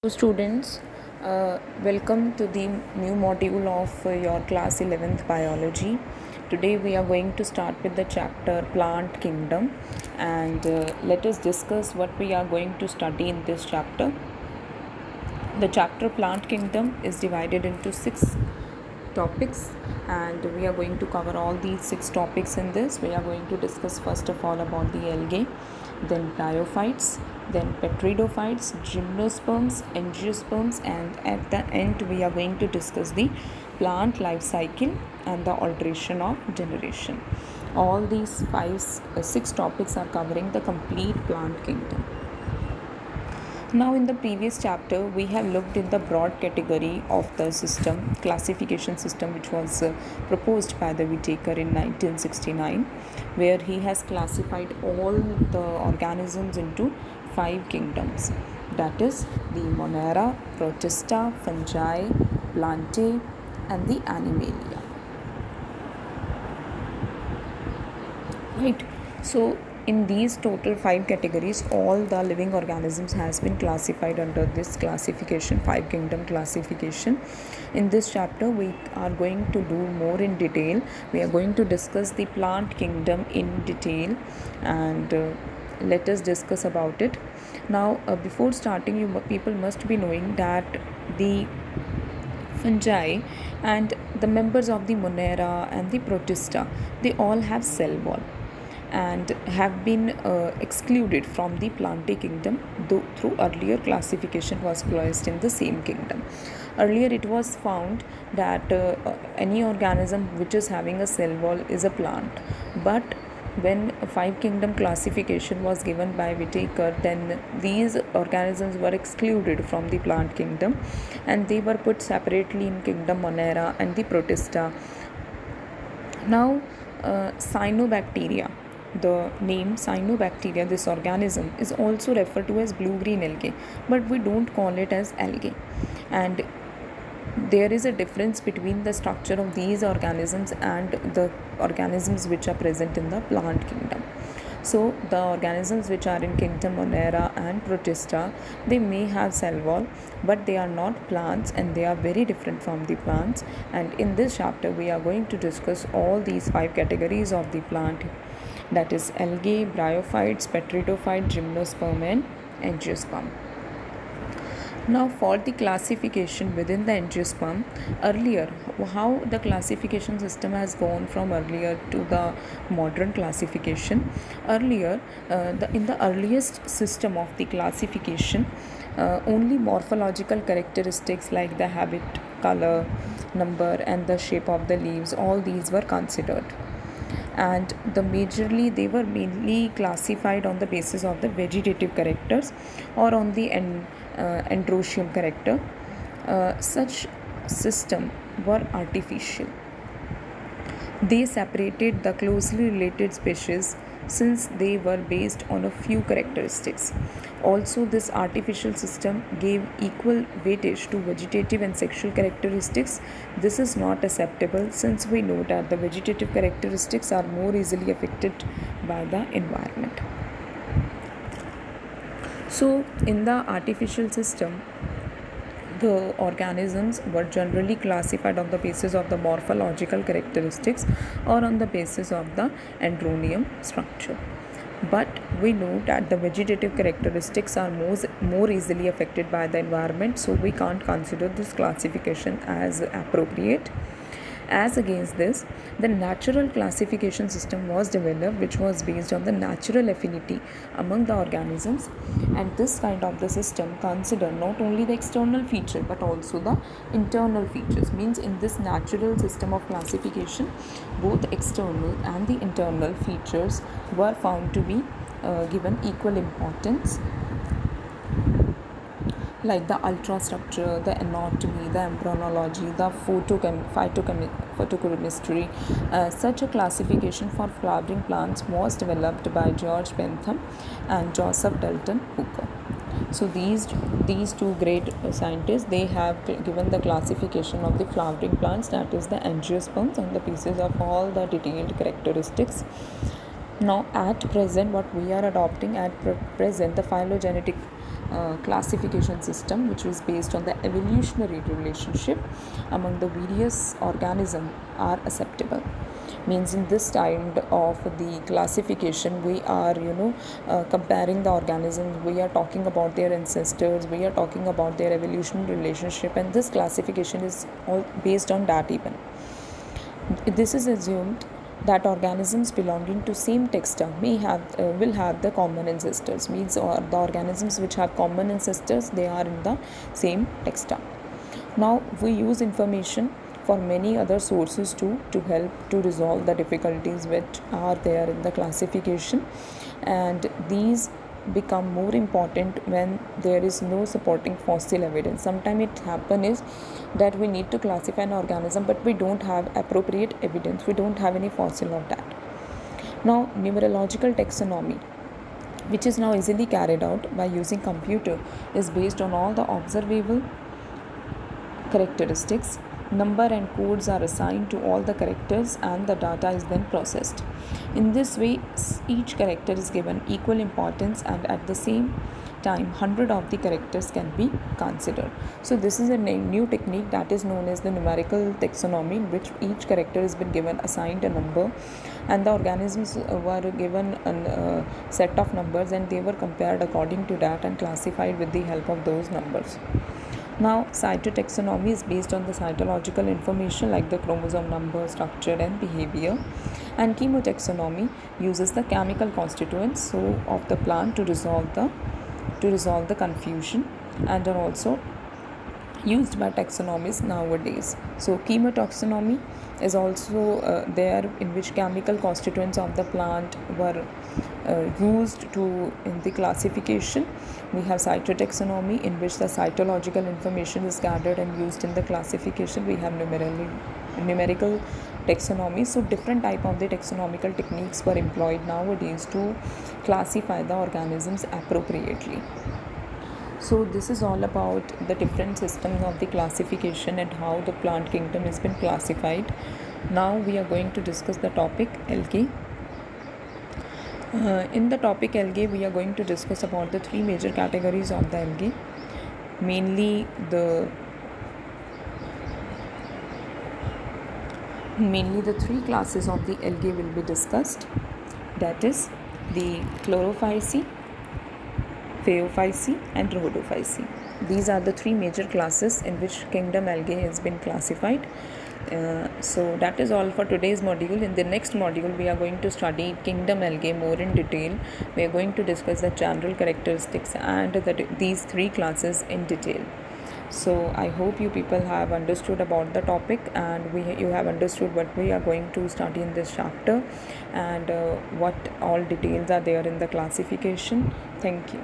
Students, welcome to the new module of your class 11th biology. Today we are going to start with the chapter plant kingdom, and let us discuss what we are going to study in this chapter. The chapter plant kingdom is divided into 6 topics, and we are going to cover all these 6 topics in this. We are going to discuss first of all about the algae, then bryophytes, then petridophytes, gymnosperms, angiosperms, and at the end we are going to discuss the plant life cycle and the alteration of generation. All these 6 topics are covering the complete plant kingdom. Now in the previous chapter we have looked in the broad category of the system, classification system, which was proposed by the Whittaker in 1969, where he has classified all the organisms into 5 kingdoms, that is the Monera, Protista, Fungi, Plantae and the Animalia. Right, so in these total 5 categories, all the living organisms has been classified under this classification, 5 kingdom classification. In this chapter we are going to do more in detail. We are going to discuss the plant kingdom in detail, and let us discuss about it. Now before starting, people must be knowing that the fungi and the members of the Monera and the Protista, they all have cell wall and have been excluded from the Plantae kingdom, though through earlier classification was placed in the same kingdom. Earlier it was found that any organism which is having a cell wall is a plant, but when a 5 kingdom classification was given by Whittaker, then these organisms were excluded from the plant kingdom and they were put separately in kingdom Monera and the Protista. Now cyanobacteria, the name cyanobacteria, this organism is also referred to as blue-green algae, but we don't call it as algae. And there is a difference between the structure of these organisms and the organisms which are present in the plant kingdom. So the organisms which are in kingdom Monera and Protista, they may have cell wall, but they are not plants and they are very different from the plants. And in this chapter we are going to discuss all these 5 categories of the plant, that is algae, bryophytes, petridophyte, gymnosperm and angiosperm. Now for the classification within the angiosperm, earlier, how the classification system has gone from earlier to the modern classification. Earlier, in the earliest system of the classification, only morphological characteristics like the habit, color, number and the shape of the leaves, all these were considered, and they were mainly classified on the basis of the vegetative characters or on the androecium character. Such system were artificial. They separated the closely related species since they were based on a few characteristics. Also, this artificial system gave equal weightage to vegetative and sexual characteristics. This is not acceptable since we know that the vegetative characteristics are more easily affected by the environment. So, in the artificial system, the organisms were generally classified on the basis of the morphological characteristics or on the basis of the andronium structure. But we know that the vegetative characteristics are more easily affected by the environment, so we can't consider this classification as appropriate. As against this, the natural classification system was developed, which was based on the natural affinity among the organisms, and this kind of the system consider not only the external feature but also the internal features. Means in this natural system of classification, both external and the internal features were found to be given equal importance, like the ultrastructure, the anatomy, the embryology, the photochemistry. Such a classification for flowering plants was developed by George Bentham and Joseph Dalton Hooker. So these two great scientists, they have given the classification of the flowering plants, that is the angiosperms, on the basis of all the detailed characteristics. Now at present, what we are adopting at present, the phylogenetic classification system which is based on the evolutionary relationship among the various organisms are acceptable. Means in this kind of the classification we are comparing the organisms, we are talking about their ancestors, we are talking about their evolutionary relationship, and this classification is all based on that even. This is assumed that organisms belonging to same taxa will have the common ancestors. Means or the organisms which have common ancestors, they are in the same taxa. Now we use information for many other sources too to help to resolve the difficulties which are there in the classification, and these become more important when there is no supporting fossil evidence. Sometimes it happen is that we need to classify an organism but we don't have appropriate evidence, we don't have any fossil of that. Now numerological taxonomy, which is now easily carried out by using computer, is based on all the observable characteristics. Number and codes are assigned to all the characters and the data is then processed. In this way, each character is given equal importance, and at the same time 100 of the characters can be considered. So this is a new technique that is known as the numerical taxonomy, in which each character has been given assigned a number, and the organisms were given a set of numbers and they were compared according to that and classified with the help of those numbers. Now, cytotaxonomy is based on the cytological information like the chromosome number, structure and behavior, and chemotaxonomy uses the chemical constituents of the plant to resolve the confusion, and are also used by taxonomists nowadays. So chemotaxonomy is also there, in which chemical constituents of the plant were used in the classification. We have cytotaxonomy, in which the cytological information is gathered and used in the classification. We have numerical taxonomy. So different type of the taxonomical techniques were employed nowadays to classify the organisms appropriately. So this is all about the different systems of the classification and how the plant kingdom has been classified. Now we are going to discuss the topic algae. In the topic algae, we are going to discuss about the three major categories of the algae. Mainly the three classes of the algae will be discussed. That is the Chlorophyceae, Phaeophyceae and Rhodophyceae. These are the three major classes in which kingdom algae has been classified. So that is all for today's module. In the next module, we are going to study kingdom algae more in detail. We are going to discuss the general characteristics and these three classes in detail. So I hope you people have understood about the topic, and you have understood what we are going to study in this chapter, and what all details are there in the classification. Thank you.